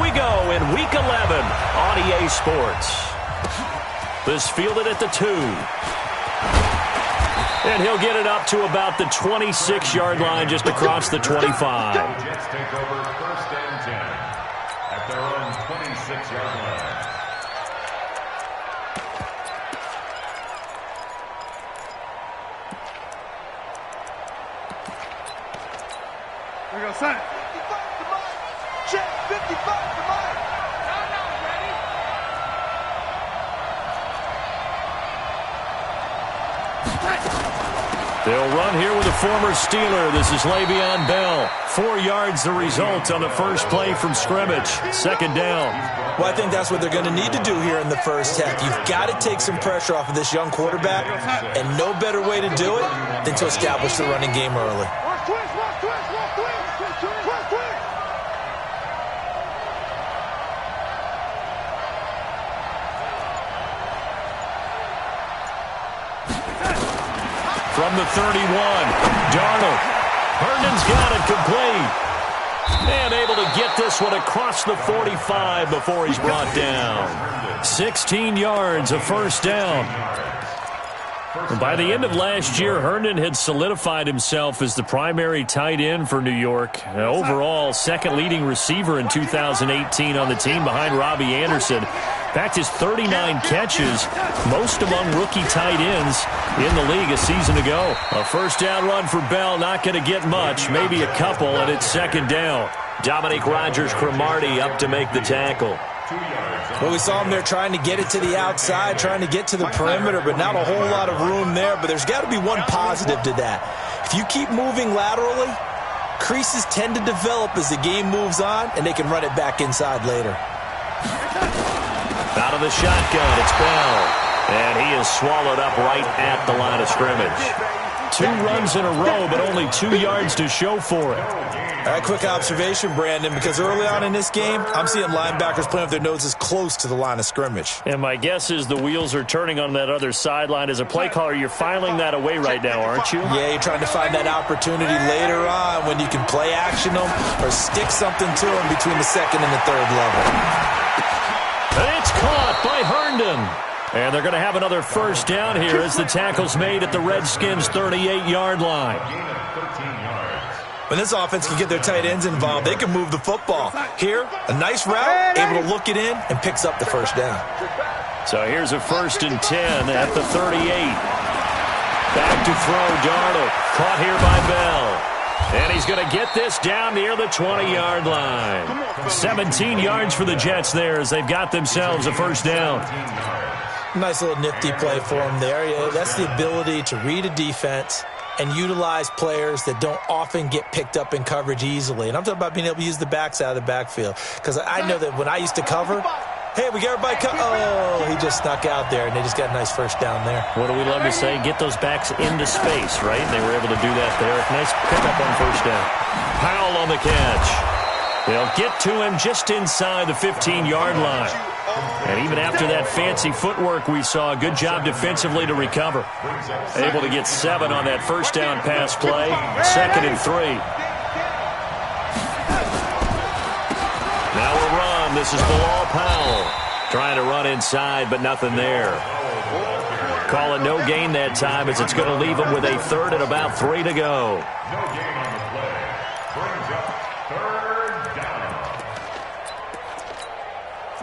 we go in Week 11 on EA Sports. This fielded at the 2. And he'll get it up to about the 26-yard line just across the 25. Jets take over 1st and 10 at their own 26-yard line. Here we go, son. 55 to Mike. Check, 55 to Mike. Ready? They'll run here with a former Steeler. This is Le'Veon Bell. 4 yards the result on the first play from scrimmage. 2nd down. Well, I think that's what they're going to need to do here in the first half. You've got to take some pressure off of this young quarterback, and no better way to do it than to establish the running game early. From the 31, Darnold. Herndon's got it complete. And able to get this one across the 45 before he's brought down. 16 yards, a first down. By the end of last year, Herndon had solidified himself as the primary tight end for New York. Overall, second leading receiver in 2018 on the team behind Robbie Anderson. Backed his 39 catches, most among rookie tight ends in the league a season ago. A first down run for Bell, not going to get much, maybe a couple, and it's 2nd down. Dominique Rodgers-Cromartie up to make the tackle. Well, we saw him there trying to get it to the outside, trying to get to the perimeter, but not a whole lot of room there. But there's got to be one positive to that. If you keep moving laterally, creases tend to develop as the game moves on, and they can run it back inside later. Out of the shotgun, it's Bell. And he is swallowed up right at the line of scrimmage. 2 runs in a row, but only 2 yards to show for it. All right, quick observation, Brandon, because early on in this game, I'm seeing linebackers playing with their noses close to the line of scrimmage. And my guess is the wheels are turning on that other sideline. As a play caller, you're filing that away right now, aren't you? Yeah, you're trying to find that opportunity later on when you can play action them or stick something to them between the 2nd and the 3rd level. And it's caught by Herndon. And they're going to have another first down here as the tackle's made at the Redskins' 38-yard line. When this offense can get their tight ends involved, they can move the football. Here, a nice route, able to look it in, and picks up the first down. So here's a 1st and 10 at the 38. Back to throw, Darnold. Caught here by Bell. And he's going to get this down near the 20-yard line. 17 yards for the Jets there as they've got themselves a first down. Nice little nifty play for him there. Yeah, that's the ability to read a defense and utilize players that don't often get picked up in coverage easily. And I'm talking about being able to use the backs out of the backfield. Because I know that when I used to cover, hey, we got everybody oh, he just snuck out there, and they just got a nice first down there. What do we love to say? Get those backs into space, right? They were able to do that there. Nice pickup on first down. Powell on the catch. They'll get to him just inside the 15-yard line. And even after that fancy footwork we saw, a good job defensively to recover. Able to get 7 on that first down pass play. 2nd and 3. Now a run. This is Bilal Powell. Trying to run inside, but nothing there. Call it no gain that time as it's going to leave him with a 3rd and about 3 to go.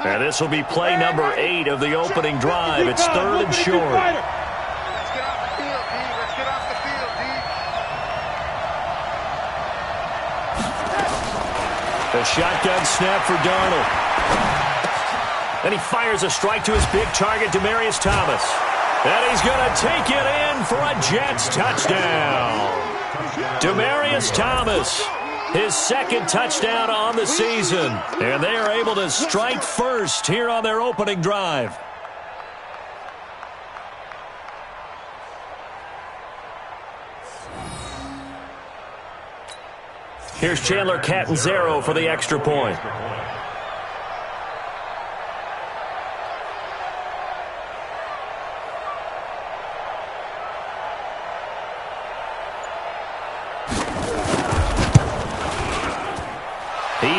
And this will be play number 8 of the opening drive. It's 3rd and short. Let's get off the field, D. Let's get off the field, D. A shotgun snap for Darnold. And he fires a strike to his big target, Demaryius Thomas. And he's going to take it in for a Jets touchdown. Demaryius Thomas. His 2nd touchdown on the season. And they are able to strike first here on their opening drive. Here's Chandler Catanzaro for the extra point.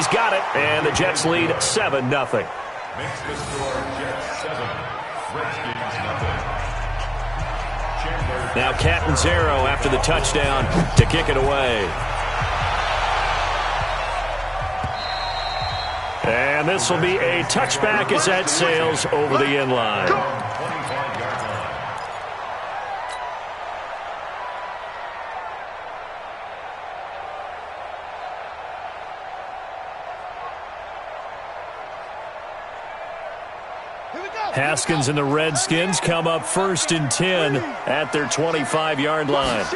He's got it, and the Jets lead 7-0. Makes the score Jets 7, Redskins nothing. Now Catanzaro after the touchdown to kick it away. And this will be a touchback as that sails over the end line. 25-yard line. Haskins and the Redskins come up 1st and 10 at their 25-yard line.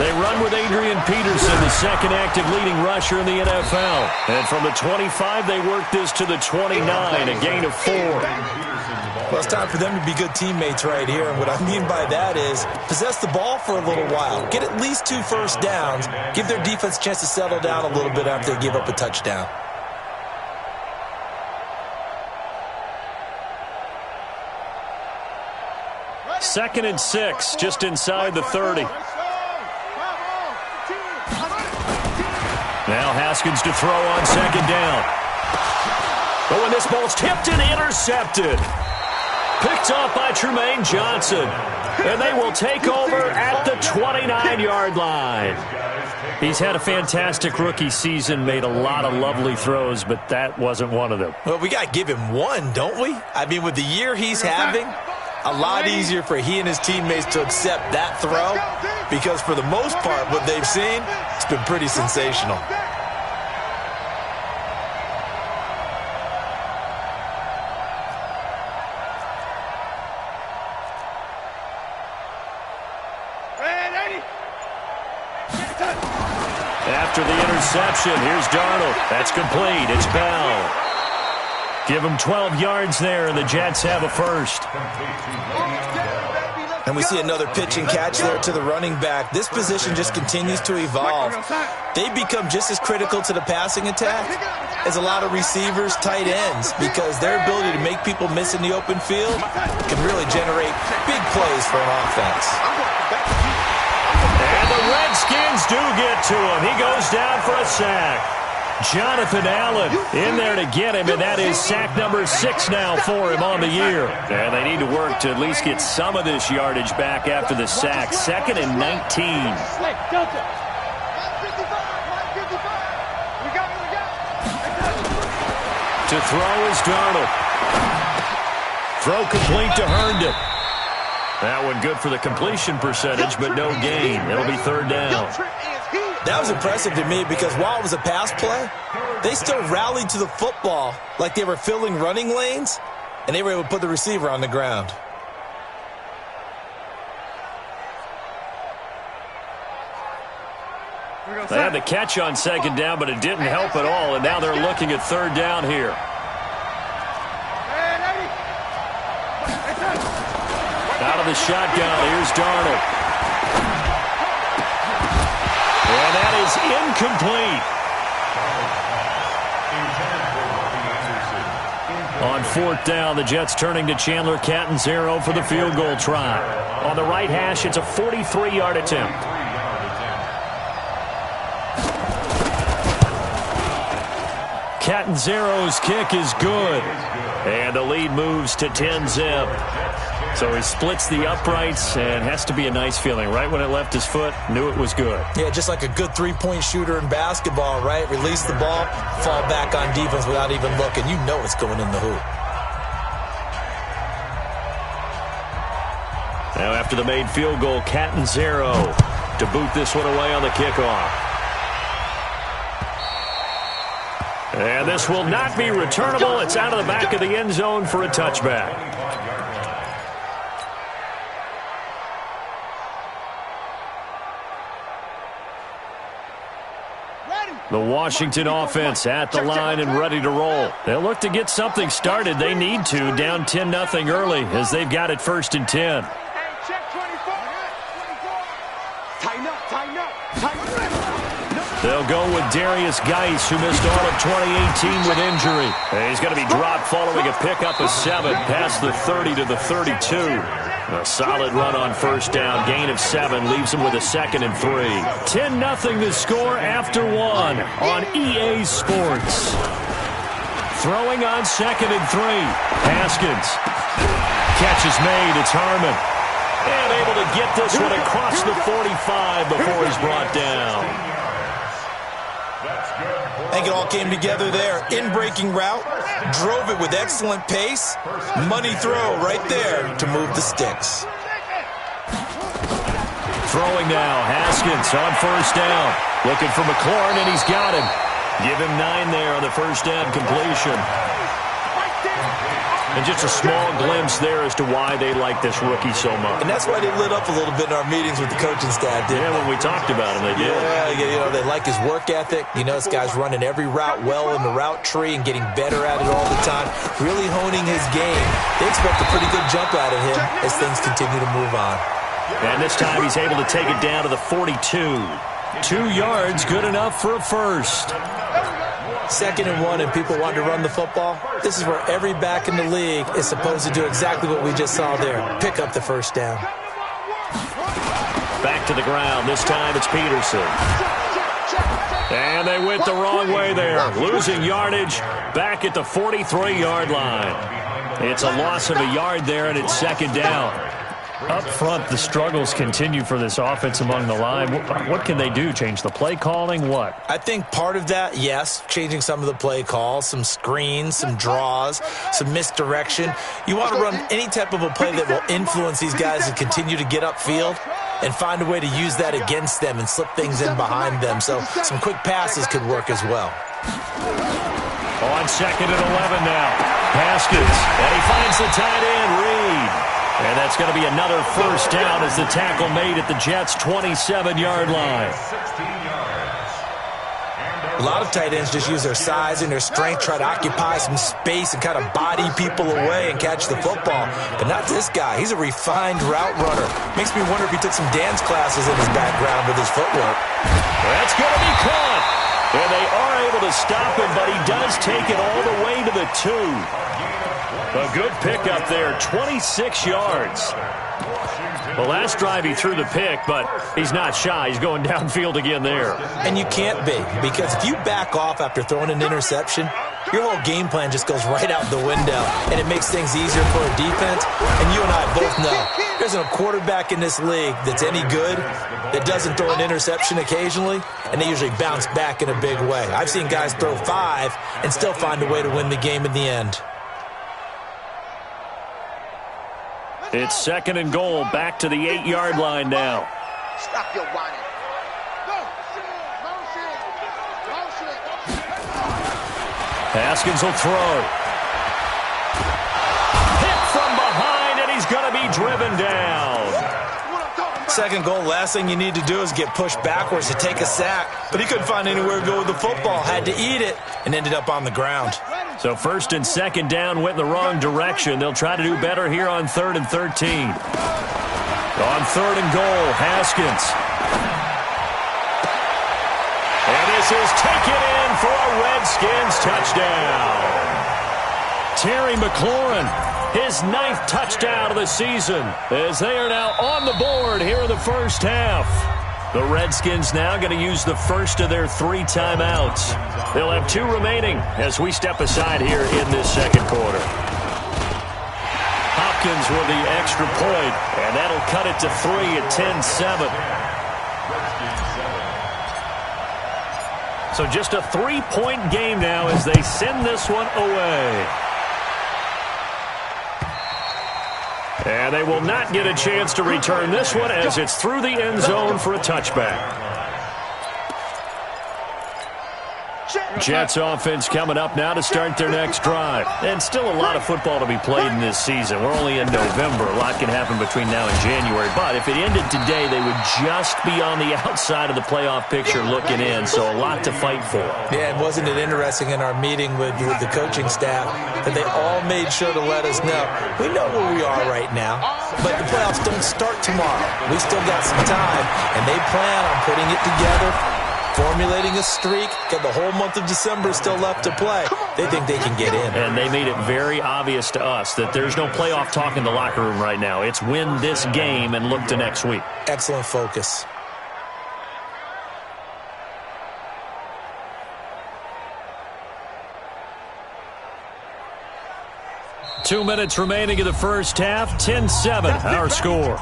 They run with Adrian Peterson, the second active leading rusher in the NFL. And from the 25, they work this to the 29, a gain of 4. Well, it's time for them to be good teammates right here. And what I mean by that is possess the ball for a little while. Get at least 2 first downs. Give their defense a chance to settle down a little bit after they give up a touchdown. Second and 6, just inside the 30. Now Haskins to throw on second down. But when this ball's tipped and intercepted. Picked off by Trumaine Johnson. And they will take over at the 29-yard line. He's had a fantastic rookie season, made a lot of lovely throws, but that wasn't one of them. Well, we got to give him one, don't we? I mean, with the year he's having, a lot easier for he and his teammates to accept that throw because for the most part, what they've seen, it's been pretty sensational. After the interception, here's Darnold. That's complete. It's Bell. Give him 12 yards there, and the Jets have a first. And we see another pitch and catch there to the running back. This position just continues to evolve. They become just as critical to the passing attack as a lot of receivers, tight ends, because their ability to make people miss in the open field can really generate big plays for an offense. And the Redskins do get to him. He goes down for a sack. Jonathan Allen in there to get him, and that is sack number 6 now for him on the year. And they need to work to at least get some of this yardage back after the sack. 2nd and 19. To throw is Darnold. Throw complete to Herndon. That one good for the completion percentage, but no gain. It'll be 3rd down. That was impressive to me because while it was a pass play, they still rallied to the football like they were filling running lanes, and they were able to put the receiver on the ground. They had the catch on 2nd down, but it didn't help at all, and now they're looking at 3rd down here. Out of the shotgun, here's Darnold. And that is incomplete. On 4th down, the Jets turning to Chandler Catanzaro for the field goal try. On the right hash, it's a 43-yard attempt. Catanzaro's kick is good. And the lead moves to 10-zip. So he splits the uprights and has to be a nice feeling. Right when it left his foot, knew it was good. Yeah, just like a good three-point shooter in basketball, right? Release the ball, fall back on defense without even looking. You know it's going in the hoop. Now after the made field goal, Catanzaro to boot this one away on the kickoff. And this will not be returnable. It's out of the back of the end zone for a touchback. The Washington offense at the line and ready to roll. They'll look to get something started. They need to, down 10-0 early as they've got it 1st and 10. They'll go with Darius Geis, who missed all of 2018 with injury. He's going to be dropped following a pickup of 7 past the 30 to the 32. A solid run on first down. Gain of 7 leaves him with a 2nd and 3. 10-0 the score after 1 on EA Sports. Throwing on 2nd and 3. Haskins. Catch is made. It's Harmon. And able to get this one across the 45 before he's brought down. I think it all came together there. In-breaking route, drove it with excellent pace. Money throw right there to move the sticks. Throwing now, Haskins on first down. Looking for McLaurin, and he's got him. Give him 9 there on the first down completion. And just a small glimpse there as to why they like this rookie so much. And that's why they lit up a little bit in our meetings with the coaching staff, didn't they? Yeah, when we talked about him, they did. Yeah, they like his work ethic. This guy's running every route well in the route tree and getting better at it all the time, really honing his game. They expect a pretty good jump out of him as things continue to move on. And this time he's able to take it down to the 42. 2 yards, good enough for a first. 2nd and 1 and people want to run the football. This is where every back in the league is supposed to do exactly what we just saw there. Pick up the first down. Back to the ground. This time it's Peterson. And they went the wrong way there. Losing yardage back at the 43-yard line. It's a loss of a yard there, and it's 2nd down. Up front, the struggles continue for this offense among the line. What can they do? Change the play calling? What? I think part of that, yes, changing some of the play calls, some screens, some draws, some misdirection. You want to run any type of a play that will influence these guys to continue to get upfield and find a way to use that against them and slip things in behind them. So some quick passes could work as well. On 2nd and 11 now. Haskins, and he finds the tight end, Reed. And that's going to be another first down as the tackle made at the Jets' 27-yard line. A lot of tight ends just use their size and their strength, try to occupy some space and kind of body people away and catch the football. But not this guy. He's a refined route runner. Makes me wonder if he took some dance classes in his background with his footwork. That's going to be caught. And they are able to stop him, but he does take it all the way to the 2. A good pickup there, 26 yards. The last drive he threw the pick, but he's not shy. He's going downfield again there. And you can't be, because if you back off after throwing an interception, your whole game plan just goes right out the window, and it makes things easier for a defense. And you and I both know there's a quarterback in this league that's any good that doesn't throw an interception occasionally, and they usually bounce back in a big way. I've seen guys throw 5 and still find a way to win the game in the end. It's 2nd and goal, back to the 8-yard line now. Stop your whining. Haskins will throw. Hit from behind, and he's going to be driven down. 2nd goal, last thing you need to do is get pushed backwards to take a sack. But he couldn't find anywhere to go with the football, had to eat it, and ended up on the ground. So 1st and 2nd down went in the wrong direction. They'll try to do better here on 3rd and 13. On 3rd and goal, Haskins. And this is taken in for a Redskins touchdown. Terry McLaurin, his 9th touchdown of the season, as they are now on the board here in the first half. The Redskins now going to use the first of their 3 timeouts. They'll have 2 remaining as we step aside here in this 2nd quarter. Hopkins with the extra point, and that'll cut it to 3 at 10-7. So just a 3-point game now as they send this one away. And they will not get a chance to return this one as it's through the end zone for a touchback. Jets offense coming up now to start their next drive. And still a lot of football to be played in this season. We're only in November. A lot can happen between now and January. But if it ended today, they would just be on the outside of the playoff picture looking in. So a lot to fight for. Yeah, and wasn't it interesting in our meeting with the coaching staff that they all made sure to let us know, we know where we are right now, but the playoffs don't start tomorrow. We still got some time, and they plan on putting it together formulating a streak, got the whole month of December still left to play. They think they can get in. And they made it very obvious to us that there's no playoff talk in the locker room right now. It's win this game and look to next week. Excellent focus. Two minutes remaining in the first half. 10-7, our score.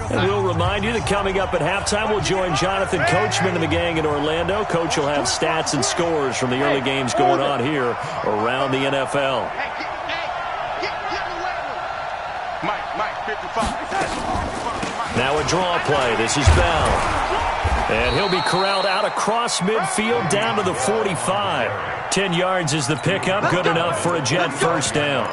And we'll remind you that coming up at halftime, we'll join Jonathan Coachman and the gang in Orlando. Coach will have stats and scores from the early games going on here around the NFL. Now a draw play. This is Bell. And he'll be corralled out across midfield down to the 45. 10 yards is the pickup. Good enough for a Jet first down.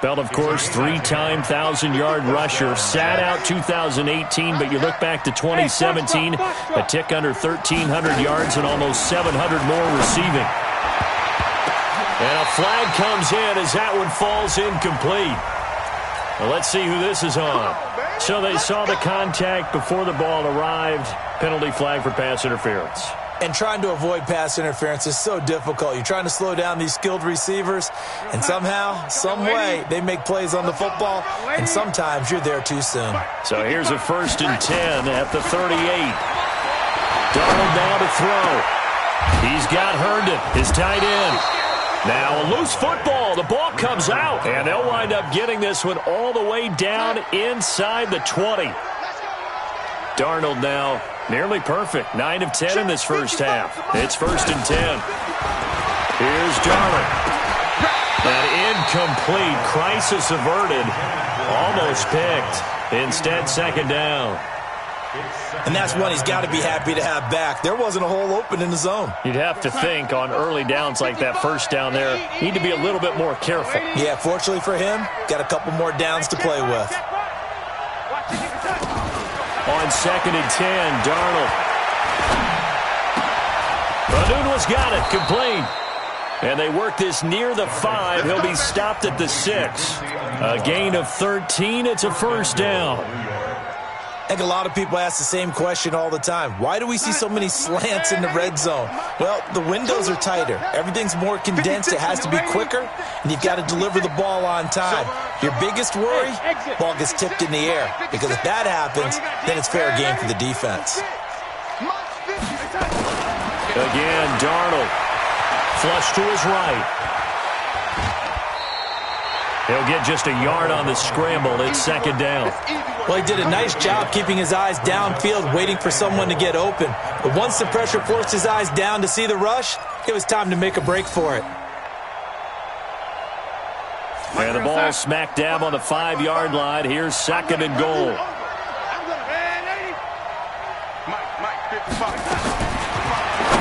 Bell, of course, three-time 1,000-yard rusher. Sat out 2018, but you look back to 2017, a tick under 1,300 yards and almost 700 more receiving. And a flag comes in as that one falls incomplete. Well, let's see who this is on. So they saw the contact before the ball arrived. Penalty flag for pass interference. And trying to avoid pass interference is so difficult. You're trying to slow down these skilled receivers, and somehow, some way, they make plays on the football, and sometimes you're there too soon. So here's a 1st and 10 at the 38. Darnold now to throw. He's got Herndon, his tight end. Now a loose football. The ball comes out, and they'll wind up getting this one all the way down inside the 20. Darnold now nearly perfect. 9 of 10 in this first half. It's 1st and 10. Here's Darnold. That incomplete. Crisis averted. Almost picked. Instead, 2nd down. And that's one he's got to be happy to have back. There wasn't a hole open in the zone. You'd have to think on early downs like that first down there, need to be a little bit more careful. Yeah, fortunately for him, got a couple more downs to play with. On 2nd and 10, Darnold. Badunwa's got it, complete. And they work this near the 5. He'll be stopped at the 6. A gain of 13. It's a first down. I think a lot of people ask the same question all the time. Why do we see so many slants in the red zone? Well, the windows are tighter. Everything's more condensed. It has to be quicker, and you've got to deliver the ball on time. Your biggest worry, ball gets tipped in the air, because if that happens, then it's fair game for the defense. Again, Darnold. Flush to his right. He'll get just a yard on the scramble. It's 2nd down. Well, he did a nice job keeping his eyes downfield, waiting for someone to get open. But once the pressure forced his eyes down to see the rush, it was time to make a break for it. And the ball smack dab on the 5-yard line. Here's 2nd and goal.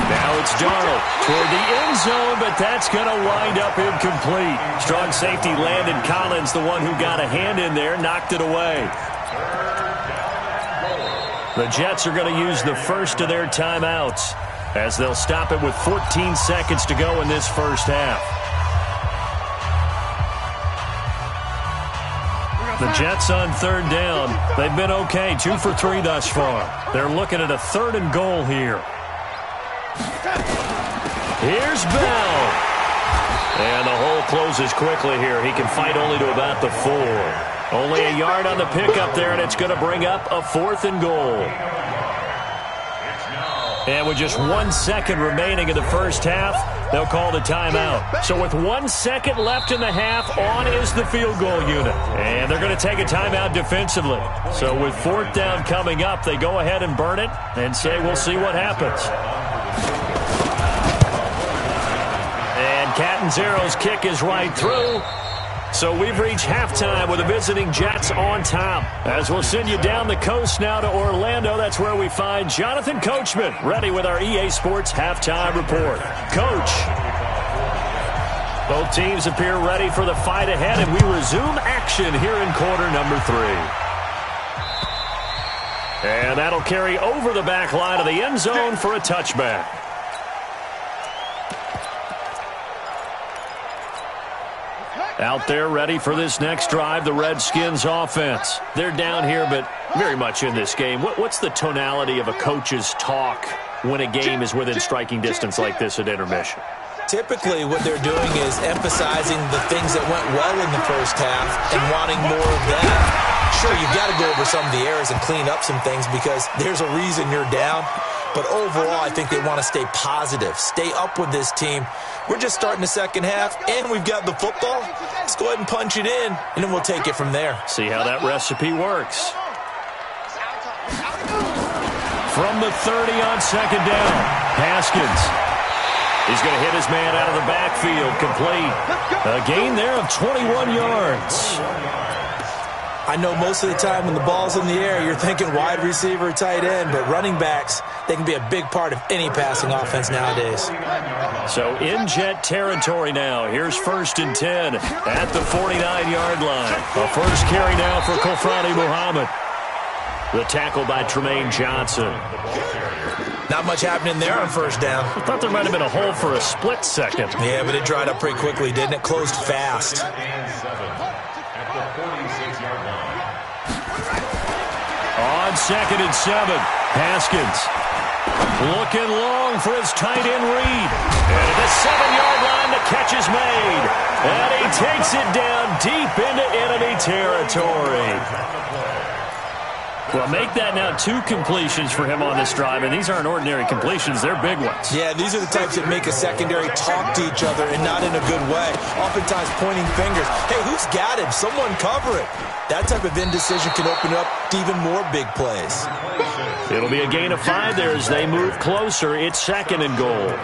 Now it's Darnold toward the end zone, but that's going to wind up incomplete. Strong safety Landon Collins, the one who got a hand in there, knocked it away. The Jets are going to use the first of their timeouts as they'll stop it with 14 seconds to go in this first half. The Jets on 3rd down. They've been okay, 2 for 3 thus far. They're looking at a 3rd and goal here. Here's Bell. And the hole closes quickly here. He can fight only to about the 4. Only a yard on the pickup there, and it's going to bring up a 4th and goal. And with just 1 second remaining in the first half, they'll call the timeout. So with 1 second left in the half, on is the field goal unit. And they're going to take a timeout defensively. So with 4th down coming up, they go ahead and burn it and say we'll see what happens. And Catanzaro's kick is right through. So we've reached halftime with the visiting Jets on top. As we'll send you down the coast now to Orlando, that's where we find Jonathan Coachman, ready with our EA Sports halftime report. Coach. Both teams appear ready for the fight ahead, and we resume action here in quarter number 3. And that'll carry over the back line of the end zone for a touchback. Out there ready for this next drive, the Redskins offense. They're down here, but very much in this game. What's the tonality of a coach's talk when a game is within striking distance like this at intermission? Typically, what they're doing is emphasizing the things that went well in the first half and wanting more of that. Sure, you've got to go over some of the errors and clean up some things because there's a reason you're down. But overall, I think they want to stay positive, stay up with this team. We're just starting the second half, and we've got the football. Let's go ahead and punch it in, and then we'll take it from there. See how that recipe works. From the 30 on second down, Haskins. He's going to hit his man out of the backfield, complete. A gain there of 21 yards. I know most of the time when the ball's in the air, you're thinking wide receiver, tight end, but running backs, they can be a big part of any passing offense nowadays. So in jet territory now. Here's 1st and 10 at the 49-yard line. A first carry now for Kofrani Muhammad. The tackle by Tremaine Johnson. Not much happening there on first down. I thought there might have been a hole for a split second. Yeah, but it dried up pretty quickly, didn't it? Closed fast. On 2nd and 7, Haskins looking long for his tight end read. And at the 7-yard line, the catch is made. And he takes it down deep into enemy territory. Well, make that now 2 completions for him on this drive, and these aren't ordinary completions. They're big ones. Yeah, these are the types that make a secondary talk to each other and not in a good way. Oftentimes pointing fingers. Hey, who's got him? Someone cover it. That type of indecision can open up to even more big plays. It'll be a gain of 5 there as they move closer. It's 2nd and goal.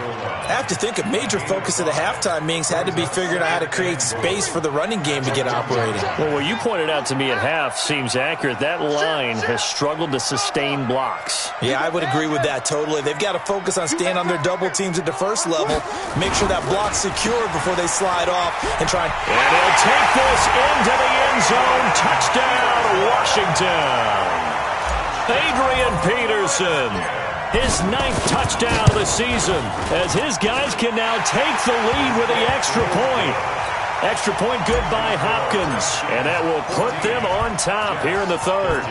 I have to think a major focus of the halftime meetings had to be figuring out how to create space for the running game to get operating. Well, what you pointed out to me at half seems accurate. That line has struggled to sustain blocks. Yeah, I would agree with that totally. They've got to focus on staying on their double teams at the first level, make sure that block's secure before they slide off and try. And he'll take this into the end zone. Touchdown, Washington. Adrian Peterson. His 9th touchdown of the season as his guys can now take the lead with the extra point. Extra point good by Hopkins, and that will put them on top here in the 3rd.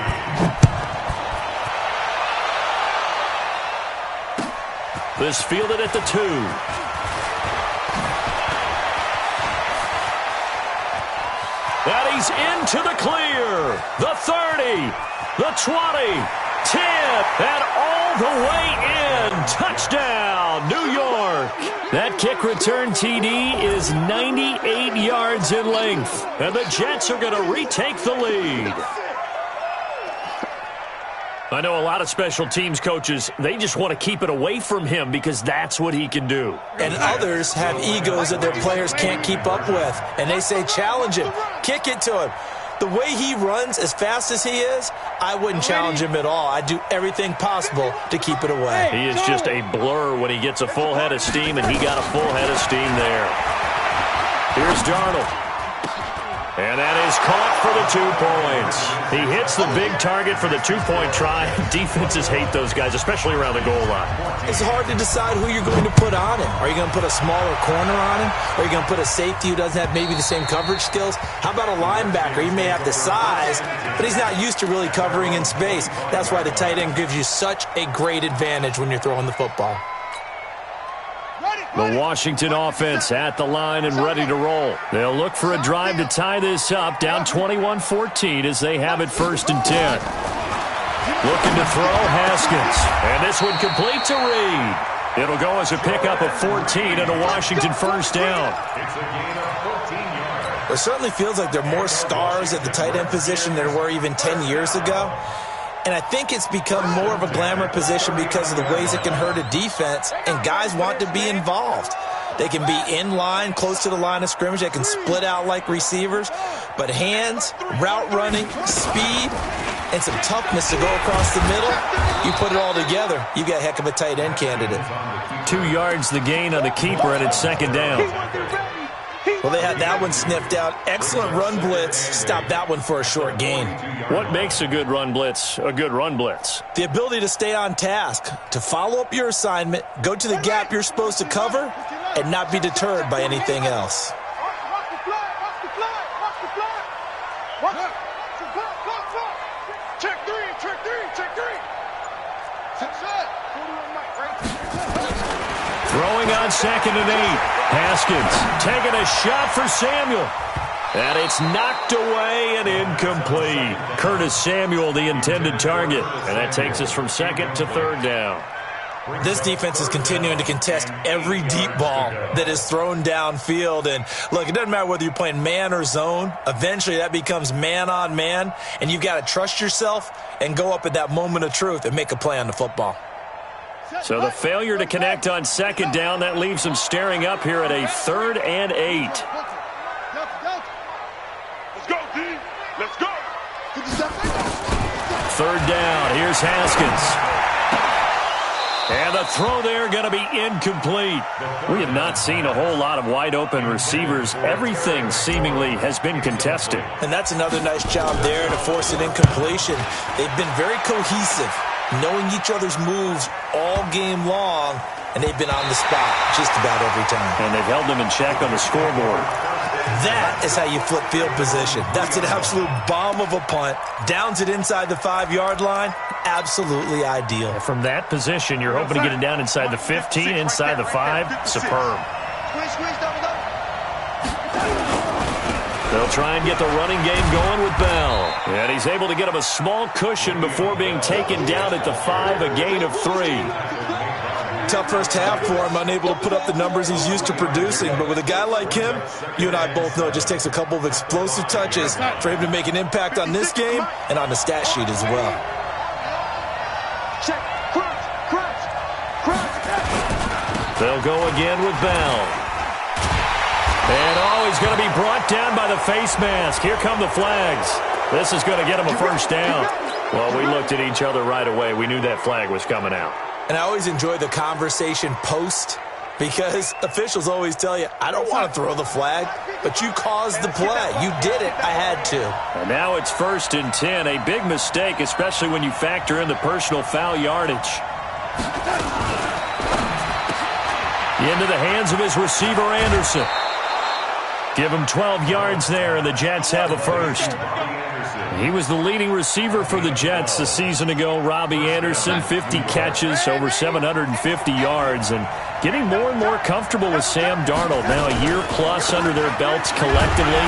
This fielded at the 2. And he's into the clear. The 30, the 20. 10, and all the way in. Touchdown, New York. That kick return TD is 98 yards in length, and the Jets are going to retake the lead. I know a lot of special teams coaches, they just want to keep it away from him because that's what he can do. And others have egos that their players can't keep up with, and they say challenge him, kick it to him. The way he runs, as fast as he is, I wouldn't challenge him at all. I'd do everything possible to keep it away. He is just a blur when he gets a full head of steam, and he got a full head of steam there. Here's Darnold. And that is caught for the 2 points. He hits the big target for the 2-point try. Defenses hate those guys, especially around the goal line. It's hard to decide who you're going to put on him. Are you going to put a smaller corner on him? Are you going to put a safety who doesn't have maybe the same coverage skills? How about a linebacker? He may have the size, but he's not used to really covering in space. That's why the tight end gives you such a great advantage when you're throwing the football. The Washington offense at the line and ready to roll. They'll look for a drive to tie this up, down 21-14 as they have it 1st and 10. Looking to throw, Haskins. And this one complete to Reed. It'll go as a pickup of 14 and a Washington first down. It's a gain of 14 yards. It certainly feels like there are more stars at the tight end position than there were even 10 years ago. And I think it's become more of a glamour position because of the ways it can hurt a defense, and guys want to be involved. They can be in line, close to the line of scrimmage. They can split out like receivers. But hands, route running, speed, and some toughness to go across the middle, you put it all together, you got a heck of a tight end candidate. 2 yards the gain on the keeper, and it's 2nd down. Well, they had that one sniffed out. Excellent run blitz. Stopped that one for a short gain. What makes a good run blitz a good run blitz? The ability to stay on task, to follow up your assignment, go to the gap you're supposed to cover, and not be deterred by anything else. Throwing on 2nd and 8. Haskins taking a shot for Samuel. And it's knocked away and incomplete. Curtis Samuel, the intended target. And that takes us from 2nd to 3rd down. This defense is continuing to contest every deep ball that is thrown downfield. And, look, it doesn't matter whether you're playing man or zone. Eventually, that becomes man on man. And you've got to trust yourself and go up at that moment of truth and make a play on the football. So the failure to connect on 2nd down, that leaves them staring up here at a 3rd and 8. Let's go, D. Let's go. 3rd down. Here's Haskins. And the throw there going to be incomplete. We have not seen a whole lot of wide-open receivers. Everything seemingly has been contested. And that's another nice job there to force an incompletion. They've been very cohesive, knowing each other's moves all game long, and they've been on the spot just about every time. And they've held them in check on the scoreboard. That is how you flip field position. That's an absolute bomb of a punt. Downs it inside the 5-yard line. Absolutely ideal. From that position, you're hoping to get it down inside the 15, inside the 5. Superb. They'll try and get the running game going with Bell. And he's able to get him a small cushion before being taken down at the 5, a gain of 3. Tough first half for him, unable to put up the numbers he's used to producing. But with a guy like him, you and I both know it just takes a couple of explosive touches for him to make an impact on this game and on the stat sheet as well. They'll go again with Bell. And he's going to be brought down by the face mask. Here come the flags. This is going to get him a first down. Well, we looked at each other right away. We knew that flag was coming out. And I always enjoy the conversation post because officials always tell you, I don't want to throw the flag, but you caused the play. You did it. I had to. And now it's 1st and 10. A big mistake, especially when you factor in the personal foul yardage. Into the hands of his receiver, Anderson. Give him 12 yards there, and the Jets have a first. He was the leading receiver for the Jets a season ago. Robbie Anderson, 50 catches, over 750 yards, and getting more and more comfortable with Sam Darnold. Now a year plus under their belts collectively.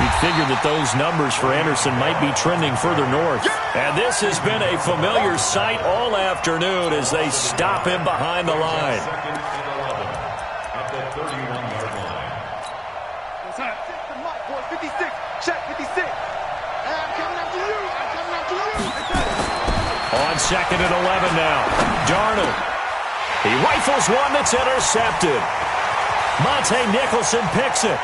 You'd figure that those numbers for Anderson might be trending further north. And this has been a familiar sight all afternoon as they stop him behind the line. At the 31-yard line. 56. Check 56. I'm coming after you. I'm coming after you. On 2nd and 11 now. Darnold. He rifles one that's intercepted. Monte Nicholson picks it.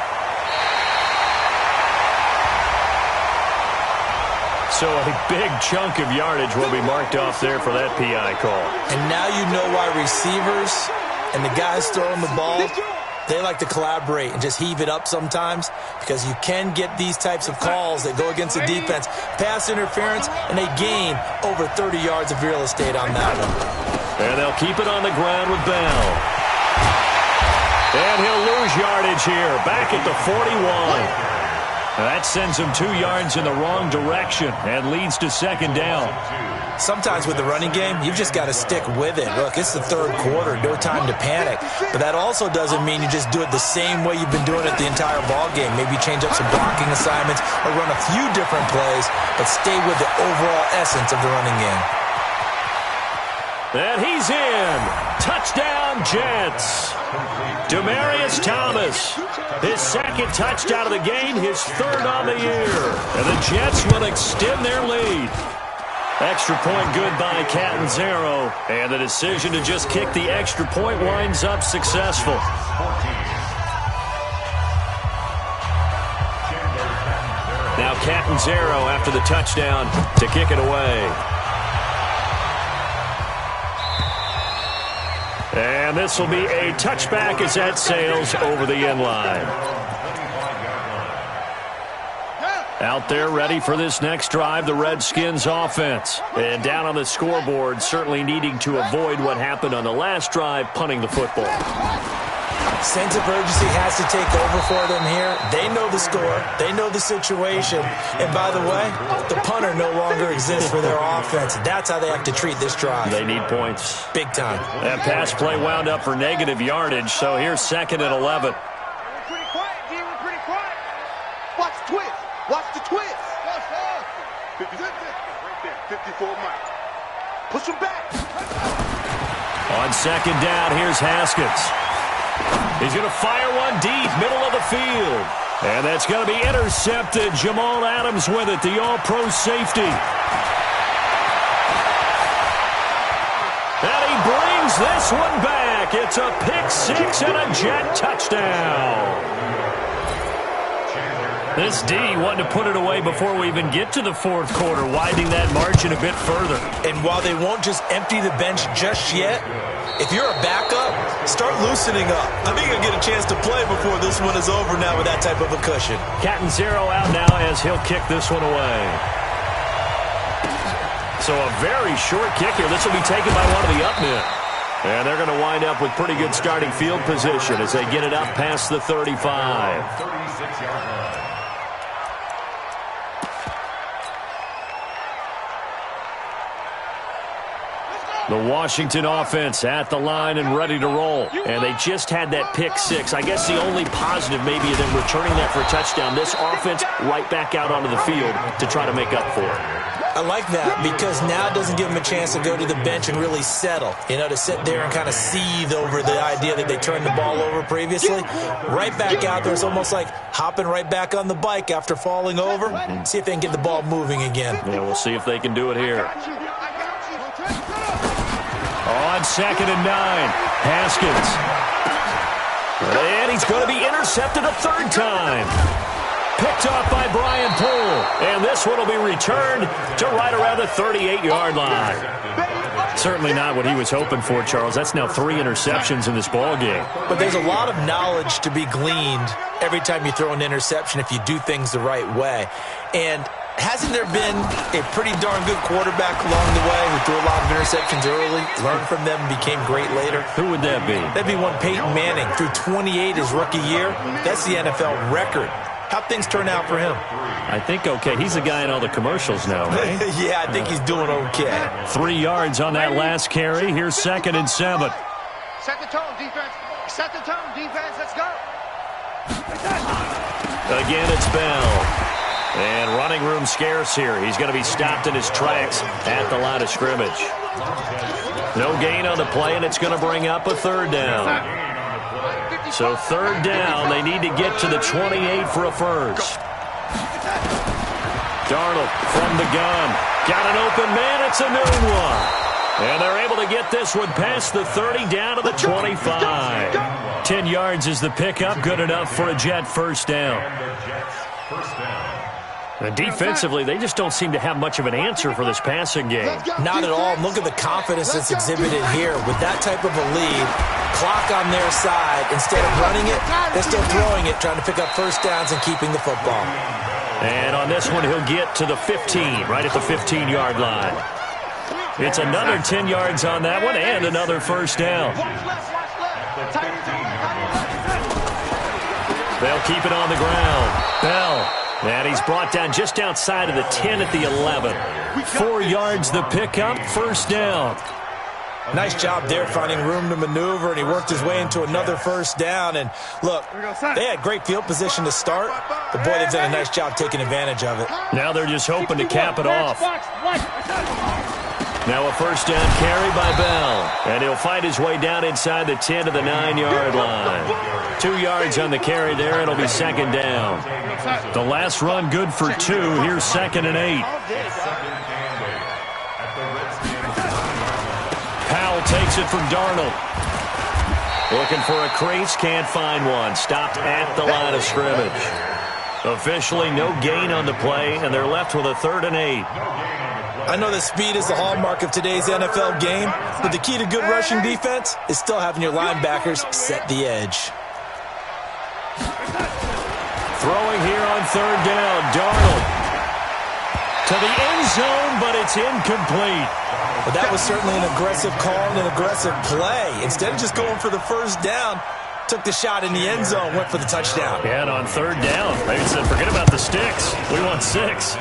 So a big chunk of yardage will be marked off there for that PI call. And now you know why receivers and the guys throwing the ball, they like to collaborate and just heave it up sometimes because you can get these types of calls that go against the defense. Pass interference, and they gain over 30 yards of real estate on that one. And they'll keep it on the ground with Bell. And he'll lose yardage here, back at the 41. That sends him 2 yards in the wrong direction and leads to 2nd down. Sometimes with the running game, you've just got to stick with it. Look, it's the 3rd quarter, no time to panic. But that also doesn't mean you just do it the same way you've been doing it the entire ball game. Maybe change up some blocking assignments or run a few different plays, but stay with the overall essence of the running game. And he's in. Touchdown, Jets. Demaryius Thomas, his 2nd touchdown of the game, his 3rd on the year. And the Jets will extend their lead. Extra point good by Catanzaro. And the decision to just kick the extra point winds up successful. Now Catanzaro after the touchdown to kick it away. And this will be a touchback as that sails over the end line. Out there ready for this next drive, the Redskins offense. And down on the scoreboard, certainly needing to avoid what happened on the last drive, punting the football. Sense of urgency has to take over for them here. They know the score. They know the situation. And by the way, the punter no longer exists for their offense. That's how they have to treat this drive. They need points. Big time. That pass play wound up for negative yardage, so here's 2nd and 11. We're pretty quiet, D. We're pretty quiet. Watch the twist. Watch the twist. 54 Mike. Push him back. On 2nd down, here's Haskins. He's going to fire one deep, middle of the field. And that's going to be intercepted. Jamal Adams with it, the all-pro safety. And he brings this one back. It's a pick-6 and a Jet touchdown. This D wanted to put it away before we even get to the 4th quarter, widening that margin a bit further. And while they won't just empty the bench just yet, if you're a backup, start loosening up. I think you'll get a chance to play before this one is over now with that type of a cushion. Cat and zero out now as he'll kick this one away. So a very short kick here. This will be taken by one of the up men. And they're going to wind up with pretty good starting field position as they get it up past the 35. 36-yard line. The Washington offense at the line and ready to roll. And they just had that pick-6. I guess the only positive maybe is them returning that for a touchdown. This offense right back out onto the field to try to make up for it. I like that because now it doesn't give them a chance to go to the bench and really settle. You know, to sit there and kind of seethe over the idea that they turned the ball over previously. Right back out there. It's almost like hopping right back on the bike after falling over. See if they can get the ball moving again. Yeah, we'll see if they can do it here. On 2nd and 9, Haskins. And he's going to be intercepted a 3rd time. Picked off by Brian Poole. And this one will be returned to right around the 38-yard line. Certainly not what he was hoping for, Charles. That's now 3 interceptions in this ball game. But there's a lot of knowledge to be gleaned every time you throw an interception if you do things the right way. And hasn't there been a pretty darn good quarterback along the way who threw a lot of interceptions early, learned from them, and became great later? Who would that be? That'd be one Peyton Manning. Threw 28 his rookie year. That's the NFL record. How'd things turn out for him? I think okay. He's the guy in all the commercials now, right? Yeah, I think he's doing okay. 3 yards on that last carry. Here's 2nd and 7. Set the tone, defense. Set the tone, defense. Let's go. Again, it's Bell. And running room scarce here. He's going to be stopped in his tracks at the line of scrimmage. No gain on the play, and it's going to bring up a 3rd down. So 3rd down, they need to get to the 28 for a first. Darnold from the gun. Got an open man. It's a noon one. And they're able to get this one past the 30 down to the 25. 10 yards is the pickup. Good enough for a Jet first down. And defensively, they just don't seem to have much of an answer for this passing game. Not at all. Look at the confidence that's exhibited here. With that type of a lead, clock on their side, instead of running it, they're still throwing it, trying to pick up first downs and keeping the football. And on this one, he'll get to the 15, right at the 15-yard line. It's another 10 yards on that one and another first down. They'll keep it on the ground. Bell. And he's brought down just outside of the 10 at the 11. 4 yards the pickup, first down. Nice job there finding room to maneuver, and he worked his way into another first down. And look, they had great field position to start, but boy, they've done a nice job taking advantage of it. Now they're just hoping to cap it off. Now a first down carry by Bell. And he'll find his way down inside the 10 to the 9-yard line. 2 yards on the carry there. It'll be 2nd down. The last run good for 2. Here's 2nd and 8. Powell takes it from Darnold. Looking for a crease. Can't find one. Stopped at the line of scrimmage. Officially no gain on the play, and they're left with a 3rd and 8. I know that speed is the hallmark of today's NFL game, but the key to good rushing defense is still having your linebackers set the edge. Throwing here on 3rd down, Darnold to the end zone, but it's incomplete. But that was certainly an aggressive call and an aggressive play. Instead of just going for the first down, took the shot in the end zone, went for the touchdown. And on third down, they said, forget about the sticks. We want 6.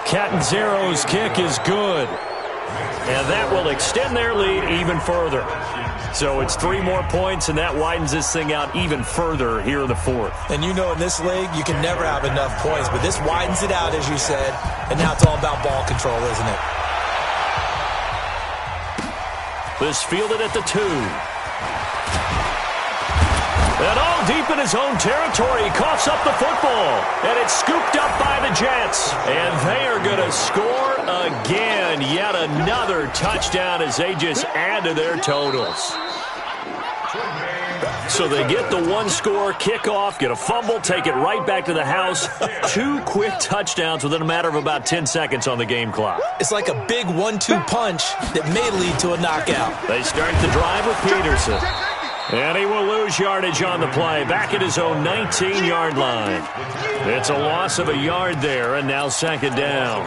Catanzaro's kick is good. And that will extend their lead even further. So it's 3 more points, and that widens this thing out even further here in the 4th. And you know in this league, you can never have enough points, but this widens it out, as you said, and now it's all about ball control, isn't it? This fielded at the 2. And all deep in his own territory, he coughs up the football. And it's scooped up by the Jets. And they are going to score again. Yet another touchdown as they just add to their totals. So they get the 1-score kickoff, get a fumble, take it right back to the house. 2 quick touchdowns within a matter of about 10 seconds on the game clock. It's like a big 1-2 punch that may lead to a knockout. They start the drive with Peterson. And he will lose yardage on the play, back at his own 19-yard line. It's a loss of a yard there, and now 2nd down.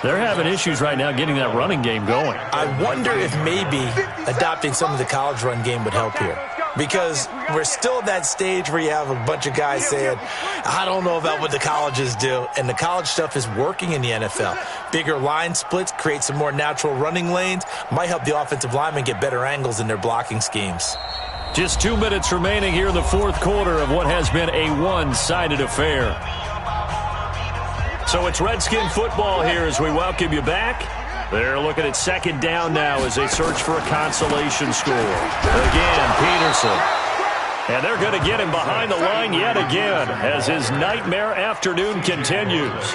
They're having issues right now getting that running game going. I wonder if maybe adopting some of the college run game would help here. Because we're still at that stage where you have a bunch of guys saying, I don't know about what the colleges do. And the college stuff is working in the NFL. Bigger line splits, create some more natural running lanes, might help the offensive linemen get better angles in their blocking schemes. Just 2 minutes remaining here in the 4th quarter of what has been a one-sided affair. So it's Redskin football here as we welcome you back. They're looking at 2nd down now as they search for a consolation score. Again, Peterson. And they're going to get him behind the line yet again as his nightmare afternoon continues.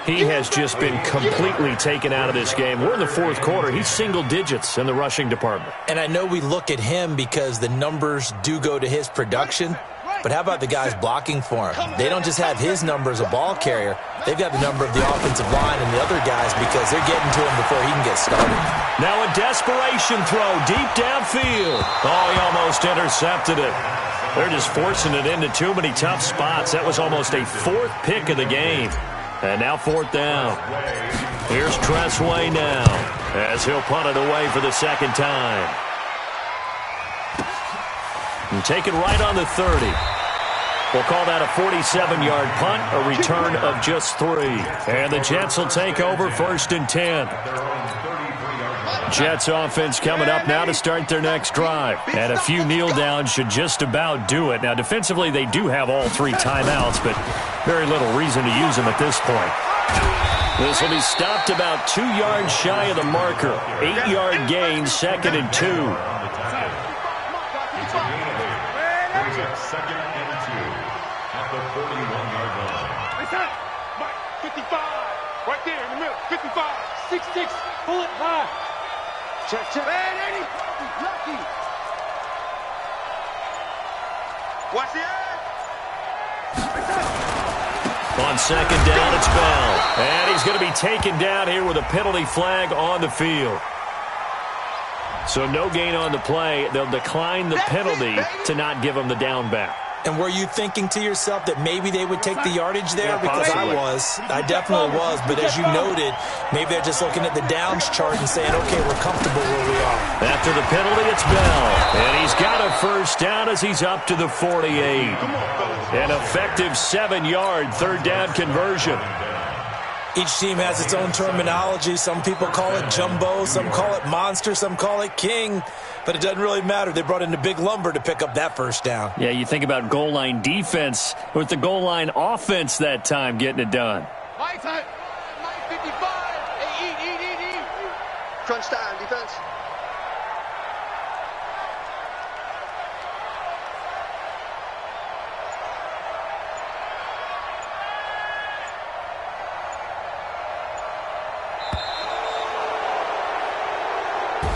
He has just been completely taken out of this game. We're in the 4th quarter. He's single digits in the rushing department. And I know we look at him because the numbers do go to his production. But how about the guys blocking for him? They don't just have his number as a ball carrier. They've got the number of the offensive line and the other guys because they're getting to him before he can get started. Now a desperation throw deep downfield. Oh, he almost intercepted it. They're just forcing it into too many tough spots. That was almost a 4th pick of the game. And now 4th down. Here's Tressway now as he'll punt it away for the 2nd time. And take it right on the 30. We'll call that a 47-yard punt, a return of just 3. And the Jets will take over 1st and 10. Jets offense coming up now to start their next drive. And a few kneel downs should just about do it. Now, defensively, they do have all 3 timeouts, but very little reason to use them at this point. This will be stopped about 2 yards shy of the marker. 8-yard gain, 2nd and 2. Brings up 2nd and 2 at the 41-yard line. 55, right there in the middle. 55, 6-6, pull it high. Check. Man, Eddie, lucky. Watch the edge. On 2nd down, it's Bell. And he's going to be taken down here with a penalty flag on the field. So no gain on the play. They'll decline the penalty to not give him the down back. And were you thinking to yourself that maybe they would take the yardage there? Because I definitely was. But as you noted, maybe they're just looking at the downs chart and saying, okay, we're comfortable where we are. After the penalty, it's Bell. And he's got a 1st down as he's up to the 48. An effective 7-yard 3rd down conversion. Each team has its own terminology. Some people call it jumbo, some call it monster, some call it king. But it doesn't really matter. They brought in the big lumber to pick up that 1st down. Yeah, you think about goal line defense with the goal line offense that time getting it done. Lights on. 955. Hey, eat. Crunch time, defense.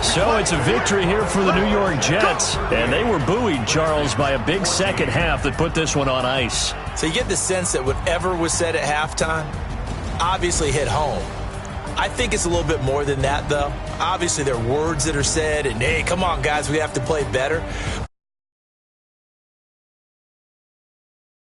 So it's a victory here for the New York Jets. And they were buoyed, Charles, by a big 2nd half that put this one on ice. So you get the sense that whatever was said at halftime obviously hit home. I think it's a little bit more than that, though. Obviously, there are words that are said, and, hey, come on, guys, we have to play better.